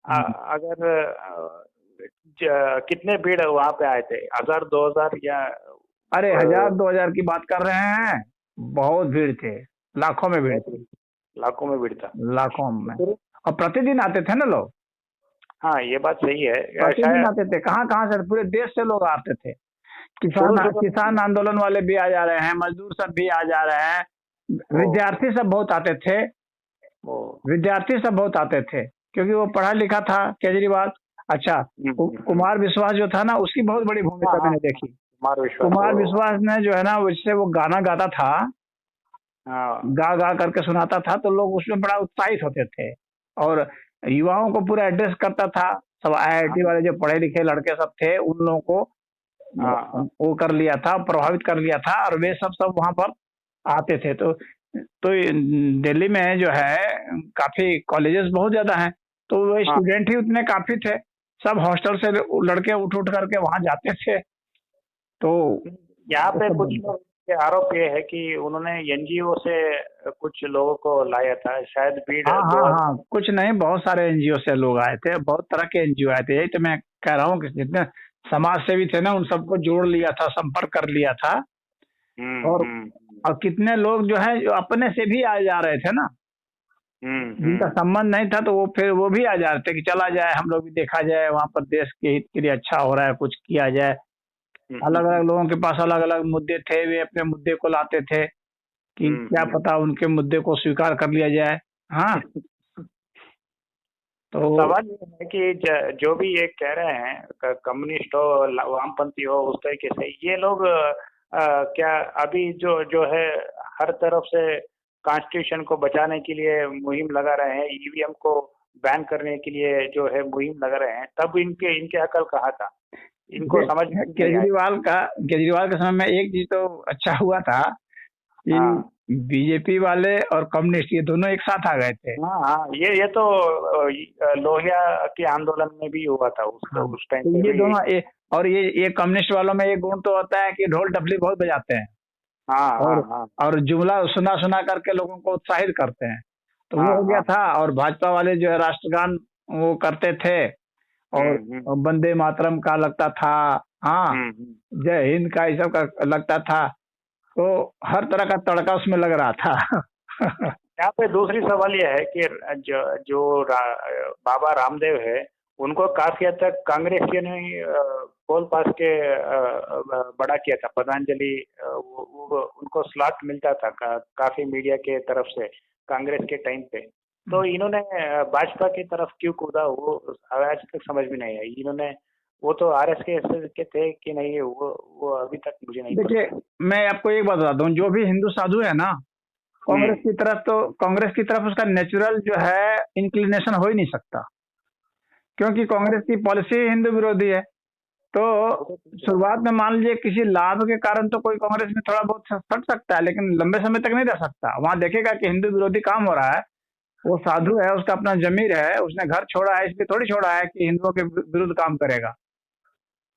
अगर कितने भीड़ वहां पे आए थे, 1000 2000 या अरे 1000 2000 की बात कर रहे हैं, बहुत भीड़ थे, लाखों में भीड़ थी। लाखों में भीड़ था? लाखों में। फिर और प्रतिदिन आते थे ना लोग, हाँ, ये बात सही है। प्रतिदिन शायद आते थे, कहाँ कहाँ से, पूरे देश से लोग आते थे। शुरू किसान शुरू किसान में आंदोलन वाले भी आ जा रहे हैं, मजदूर सब भी आ जा रहे हैं, वो विद्यार्थी सब बहुत आते थे। वो विद्यार्थी सब बहुत आते थे, क्योंकि वो पढ़ा लिखा था केजरीवाल। अच्छा, कुमार विश्वास जो था ना, उसकी बहुत बड़ी हाँ भूमिका हाँ मैंने हाँ, देखी। कुमार विश्वास कुमार वो। विश्वास ने जो है ना, उससे वो गाना गाता था, हाँ गा गा करके सुनाता था, तो लोग उसमें बड़ा उत्साहित होते थे। और युवाओं को पूरा एड्रेस करता था। सब आईआईटी हाँ वाले जो पढ़े लिखे लड़के सब थे, उन लोगों को हाँ वो कर लिया था, प्रभावित कर लिया था, और वे सब सब वहां पर आते थे। तो दिल्ली में जो है, काफी कॉलेजेस बहुत ज्यादा हैं, तो वो हाँ। स्टूडेंट ही उतने काफी थे। सब हॉस्टल से लड़के उठ उठ करके वहां जाते थे। तो यहाँ वो पे सब कुछ बनता। लोग के आरोप ये है कि उन्होंने एनजीओ से कुछ लोगों को लाया था, शायद भीड़ हाँ हाँ दो हाँ, कुछ नहीं, बहुत सारे एनजीओ से लोग आए थे, बहुत तरह के एनजीओ आए थे। यही तो मैं कह रहा हूँ कि जितने समाज सेवी थे ना, उन सबको जोड़ लिया था, संपर्क कर लिया था। और हम्म। और कितने लोग जो है, जो अपने से भी आ जा रहे थे ना, जिनका हम्म। संबंध नहीं था, तो वो फिर वो भी आ जा रहे थे कि चला जाए, हम लोग भी देखा जाए, वहां पर देश के हित के लिए अच्छा हो रहा है, कुछ किया जाए। अलग अलग लोगों के पास अलग अलग मुद्दे थे, वे अपने मुद्दे को लाते थे कि क्या हम्म। पता उनके मुद्दे को स्वीकार कर लिया जाए। हाँ। तो सवाल ये है कि जो भी ये कह रहे हैं, कम्युनिस्ट हो वामपंथी हो, उस तरीके से ये लोग क्या अभी जो जो है हर तरफ से कॉन्स्टिट्यूशन को बचाने के लिए मुहिम लगा रहे हैं, ईवीएम को बैन करने के लिए जो है मुहिम लगा रहे हैं, तब इनके इनके अकल कहाँ था? इनको समझ में भी नहीं आया। केजरीवाल के समय में एक चीज तो अच्छा हुआ था कि हाँ बीजेपी वाले और कम्युनिस्ट ये दोनों एक साथ आ गए थे। हाँ हाँ, ये तो लोहिया के आंदोलन में भी हुआ था, हाँ, उस टाइम तो पे ये भी। दोनों और ये कम्युनिस्ट वालों में एक गुण तो होता है कि ढोल डफली बहुत बजाते हैं, हाँ हाँ और हाँ और जुमला सुना सुना करके लोगों को उत्साहित करते हैं। तो वो हाँ हो गया हाँ। था। और भाजपा वाले जो है राष्ट्रगान वो करते थे, और हम्म। वंदे मातरम का लगता था। हाँ, हम्म। जय हिंद का ये सब का लगता था। तो हर तरह का तड़का उसमें लग रहा था। यहाँ पे दूसरी सवाल यह है कि बाबा रामदेव है, उनको काफी हद तक कांग्रेसियों ने पोल पास के बड़ा किया था। पतंजलि वो उनको स्लॉट मिलता था काफी मीडिया के तरफ से कांग्रेस के टाइम पे। तो इन्होंने भाजपा की तरफ क्यों कूदा, वो आज तक समझ में नहीं आई। इन्होंने वो तो आरएसएस के थे कि नहीं, वो अभी तक मुझे नहीं देखिए, पता। मैं आपको एक बात बताता हूँ, जो भी हिंदू साधु है ना, हम्म। कांग्रेस की तरफ उसका नेचुरल जो है इंक्लिनेशन हो ही नहीं सकता, क्योंकि कांग्रेस की पॉलिसी हिंदू विरोधी है। तो वो तो ठीक है। शुरुआत में मान लीजिए किसी लाभ के कारण तो कोई कांग्रेस में थोड़ा बहुत सट सकता है, लेकिन लंबे समय तक नहीं रह सकता। वहां देखेगा कि हिंदू विरोधी काम हो रहा है, वो साधु है, उसका अपना जमीर है, उसने घर छोड़ा है, इसलिए थोड़ी छोड़ा है कि हिंदुओं के विरुद्ध काम करेगा।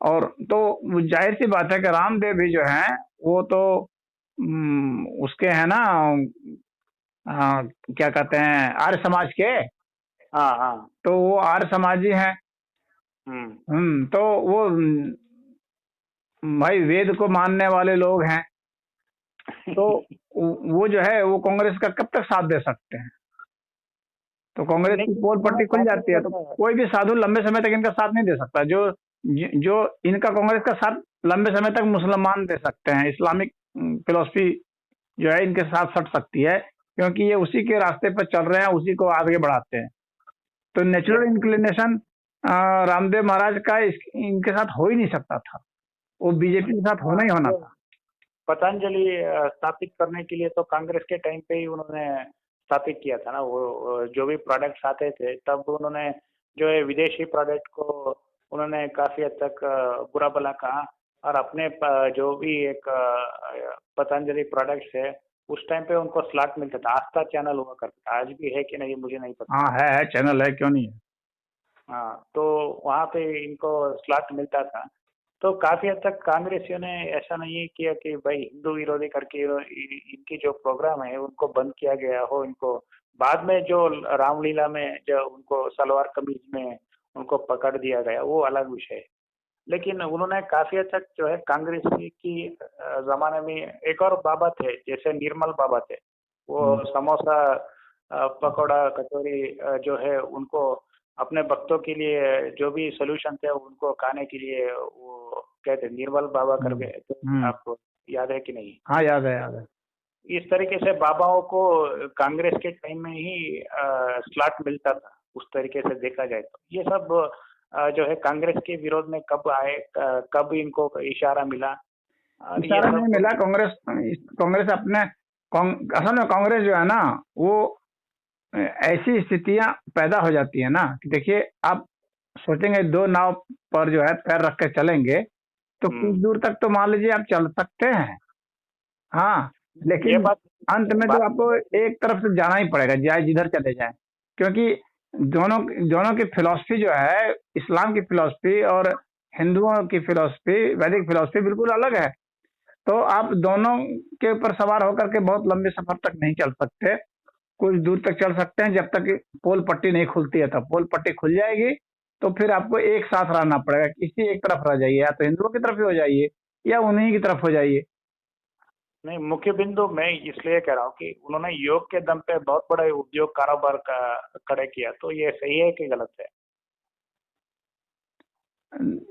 और तो जाहिर सी बात है कि रामदेव भी जो है, वो तो उसके है ना, क्या कहते हैं, आर्य समाज के। हाँ हाँ। तो वो आर्य समाजी हैं। हम्म। तो वो भाई वेद को मानने वाले लोग हैं। तो वो जो है, वो कांग्रेस का कब तक साथ दे सकते हैं? तो कांग्रेस की लेकिन पोल उन्होंने पट्टी खुल काफी जाती है, तो हद तक कोई भी साधु लंबे समय तक इनका साथ नहीं दे सकता। जो जो इनका कांग्रेस का साथ लंबे समय तक मुसलमान दे सकते हैं, इस्लामिक फिलोसफी जो है इनके साथ सट सकती है, क्योंकि ये उसी के रास्ते पर चल रहे हैं, उसी को आगे बढ़ाते हैं। तो नेचुरल लेकिन इंक्लिनेशन रामदेव महाराज का इनके साथ हो ही नहीं सकता था, वो बीजेपी के साथ होना ही होना जो था। पतंजलि स्थापित करने के लिए तो कांग्रेस के टाइम पे ही उन्होंने स्थापित किया था ना। वो जो भी प्रोडक्ट्स आते थे, तब उन्होंने जो है विदेशी प्रोडक्ट को उन्होंने काफी हद तक बुरा भला कहा। और अपने जो भी एक पतंजलि प्रोडक्ट्स है, उस टाइम पे उनको स्लॉट मिलता था। आस्था चैनल हुआ करता था, आज भी है कि नहीं मुझे नहीं पता। हाँ, है चैनल है, क्यों नहीं है। हाँ, तो वहाँ पे इनको स्लॉट मिलता था। तो काफी हद तक कांग्रेसियों ने ऐसा नहीं किया कि भाई हिंदू विरोधी करके इनकी जो प्रोग्राम है उनको बंद किया गया हो, इनको बाद में जो रामलीला में जो उनको सलवार कमीज में उनको पकड़ दिया गया वो अलग विषय है। लेकिन उन्होंने काफी हद तक जो है कांग्रेस की जमाने में एक और बाबा थे जैसे निर्मल बाबा थे, वो समोसा पकौड़ा कचौरी जो है उनको अपने भक्तों के लिए जो भी सोल्यूशन थे उनको खाने के लिए वो कहते निर्मल बाबा करके, तो आपको याद है कि नहीं? हाँ याद है, याद है। इस तरीके से बाबाओं को कांग्रेस के टाइम में ही स्लॉट मिलता था, उस तरीके से देखा जाए तो ये सब जो है कांग्रेस के विरोध में कब आए, कब इनको इशारा मिला, और ये इशारा सब नहीं मिला। कांग्रेस कांग्रेस अपने असल में कांग्रेस जो है ना वो ऐसी स्थितियां पैदा हो जाती है ना कि देखिए आप सोचेंगे दो नाव पर जो है पैर रख के चलेंगे तो कुछ दूर तक तो मान लीजिए आप चल सकते हैं, हाँ, ये लेकिन बात अंत में तो आपको एक तरफ से जाना ही पड़ेगा, जाए जिधर चले जाए, क्योंकि दोनों दोनों की फिलॉसफी जो है, इस्लाम की फिलॉसफी और हिंदुओं की फिलॉसफी, वैदिक फिलॉसफी बिल्कुल अलग है। तो आप दोनों के ऊपर सवार होकर के बहुत लंबे सफर तक नहीं चल सकते। कुछ दूर तक चल सकते हैं जब तक पोल पट्टी नहीं खुलती है, तब पोल पट्टी खुल जाएगी तो फिर आपको एक साथ रहना पड़ेगा, किसी एक तरफ रह जाइए, या तो हिंदुओं की तरफ ही हो जाइए या उन्हीं की तरफ हो जाइए। नहीं, मुख्य बिंदु मैं इसलिए कह रहा हूँ कि उन्होंने योग के दम पे बहुत बड़ा उद्योग कारोबार का खड़े किया, तो ये सही है कि गलत है?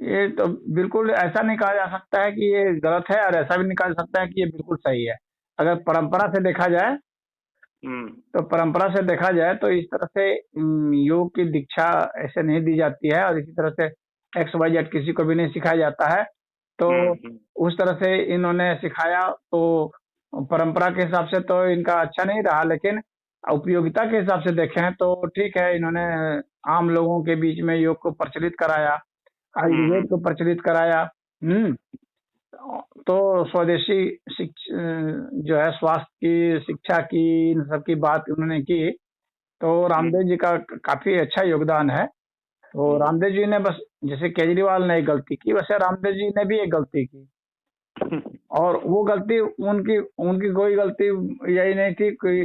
ये तो बिल्कुल ऐसा नहीं कहा जा सकता है कि ये गलत है और ऐसा भी नहीं कहा जा सकता है कि ये बिल्कुल सही है। अगर परंपरा से देखा जाए तो परंपरा से देखा जाए तो इस तरह से योग की दीक्षा ऐसे नहीं दी जाती है और इसी तरह से एक्स वाई जेड किसी को भी नहीं सिखाया जाता है। तो उस तरह से इन्होंने सिखाया तो परंपरा के हिसाब से तो इनका अच्छा नहीं रहा, लेकिन उपयोगिता के हिसाब से देखें तो ठीक है, इन्होंने आम लोगों के बीच में योग को प्रचलित कराया, आयुर्वेद को प्रचलित कराया। तो स्वदेशी जो है स्वास्थ्य की, शिक्षा की, इन सब की बात उन्होंने की, तो रामदेव जी का काफी अच्छा योगदान है। तो रामदेव जी ने बस, जैसे केजरीवाल ने एक गलती की वैसे रामदेव जी ने भी एक गलती की, और वो गलती उनकी उनकी कोई गलती यही नहीं थी, कोई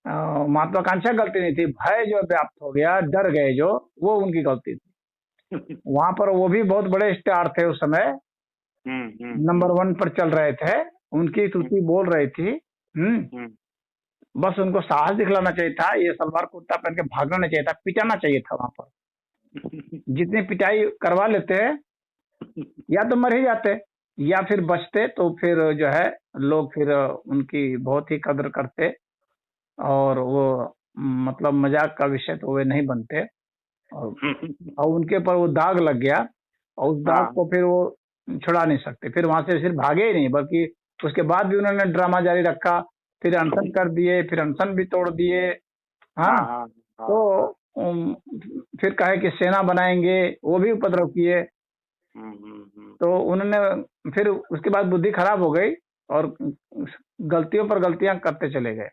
महत्वाकांक्षा गलती नहीं थी, भय जो व्याप्त हो गया, डर गए जो, वो उनकी गलती थी। वहां पर वो भी बहुत बड़े स्टार थे उस समय, नंबर 1 पर चल रहे थे, उनकी स्तुति बोल रही थी। बस उनको साहस दिखलाना चाहिए था, ये सलवार कुर्ता पहन के भागना नहीं चाहिए था, पिटाना चाहिए था वहां पर। जितनी पिटाई करवा लेते या तो मर ही जाते या फिर बचते, तो फिर जो है लोग फिर उनकी बहुत ही कदर करते और वो मतलब मजाक का विषय तो वे नहीं बनते, और उनके ऊपर वो दाग लग गया और उस दाग को फिर वो छुड़ा नहीं सकते। फिर वहां से सिर्फ भागे ही नहीं, बल्कि उसके बाद भी उन्होंने ड्रामा जारी रखा, फिर अनशन कर दिए, फिर अनशन भी तोड़ दिए। हाँ, तो फिर कहे कि सेना बनाएंगे, वो भी उपद्रव किए। तो उन्होंने फिर उसके बाद बुद्धि खराब हो गई और गलतियों पर गलतियां करते चले गए।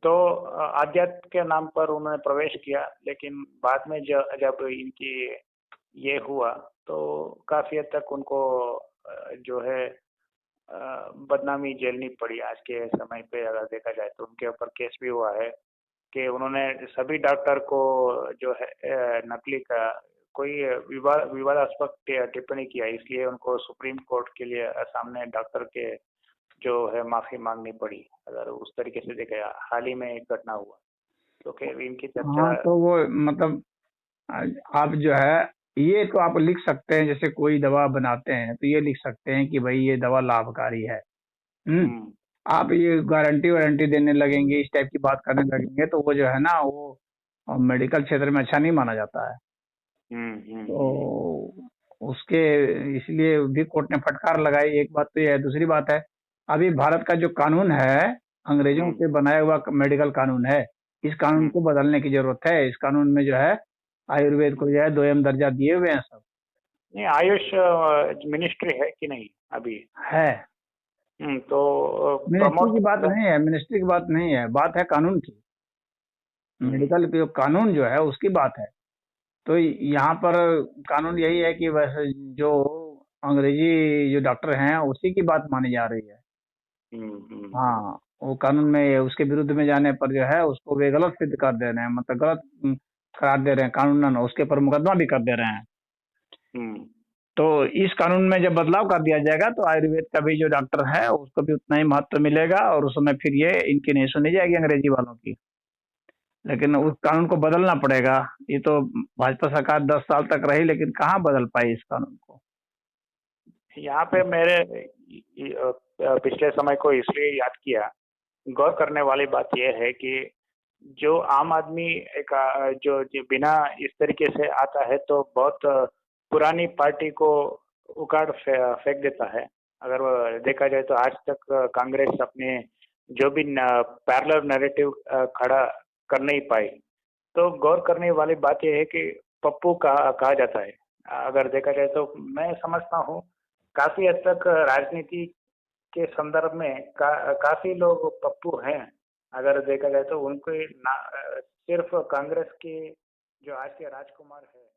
तो आध्यात्म के नाम पर उन्होंने प्रवेश किया, लेकिन बाद में जब इनकी ये हुआ तो काफी हद तक उनको जो है बदनामी झेलनी पड़ी। आज के समय पे अगर देखा जाए तो उनके ऊपर केस भी हुआ है कि उन्होंने सभी डॉक्टर को जो है नकली का कोई विवादास्पद टिप्पणी किया, इसलिए उनको सुप्रीम कोर्ट के लिए सामने डॉक्टर के जो है माफी मांगनी पड़ी। अगर उस तरीके से देखा, हाल ही में एक घटना हुआ, तो फिर इनकी चर्चा। हाँ, तो वो मतलब आप जो है ये तो आप लिख सकते हैं, जैसे कोई दवा बनाते हैं तो ये लिख सकते हैं कि भाई ये दवा लाभकारी है। आप ये गारंटी वारंटी देने लगेंगे, इस टाइप की बात करने लगेंगे, तो वो जो है ना वो मेडिकल क्षेत्र में अच्छा नहीं माना जाता है। तो उसके इसलिए भी कोर्ट ने फटकार लगाई। एक बात तो ये है, दूसरी बात है अभी भारत का जो कानून है अंग्रेजों से बनाया हुआ मेडिकल कानून है, इस कानून को बदलने की जरूरत है। इस कानून में जो है आयुर्वेद को जो है 2M दर्जा दिए हुए हैं सब। नहीं, आयुष मिनिस्ट्री है कि नहीं अभी है? तो मिनिस्ट्री की बात नहीं है, मिनिस्ट्री की बात नहीं है, बात है कानून की। मेडिकल जो कानून जो है उसकी बात है। तो यहाँ पर कानून यही है कि वैसे जो अंग्रेजी जो डॉक्टर हैं उसी की बात मानी जा रही है। हाँ, वो कानून में उसके विरुद्ध में जाने पर जो है उसको वे गलत सिद्ध कर दे रहे हैं, मतलब गलत करार दे रहे हैं कानूनन, उसके ऊपर मुकदमा भी कर दे रहे हैं। हम्म। तो इस कानून में जब बदलाव कर दिया जाएगा तो आयुर्वेद का भी जो डॉक्टर है उसको भी उतना ही महत्व मिलेगा, और उस समय फिर ये इनकी नहीं सुनी जाएगी अंग्रेजी वालों की। लेकिन उस कानून को बदलना पड़ेगा। ये तो भाजपा सरकार 10 साल तक रही लेकिन कहाँ बदल पाई इस कानून को। यहाँ पे मेरे पिछले समय को इसलिए याद किया, गौर करने वाली बात यह है कि जो आम आदमी एक जो बिना इस तरीके से आता है तो बहुत पुरानी पार्टी को उखाड़ फेंक देता है। अगर वो देखा जाए तो आज तक कांग्रेस अपने जो भी पैरेलल नैरेटिव खड़ा कर नहीं पाई। तो गौर करने वाली बात यह है कि पप्पू कहा जाता है। अगर देखा जाए तो मैं समझता हूँ काफी हद तक राजनीति के संदर्भ में काफी लोग पप्पू हैं। अगर देखा जाए तो उनके सिर्फ कांग्रेस के जो आज के राजकुमार है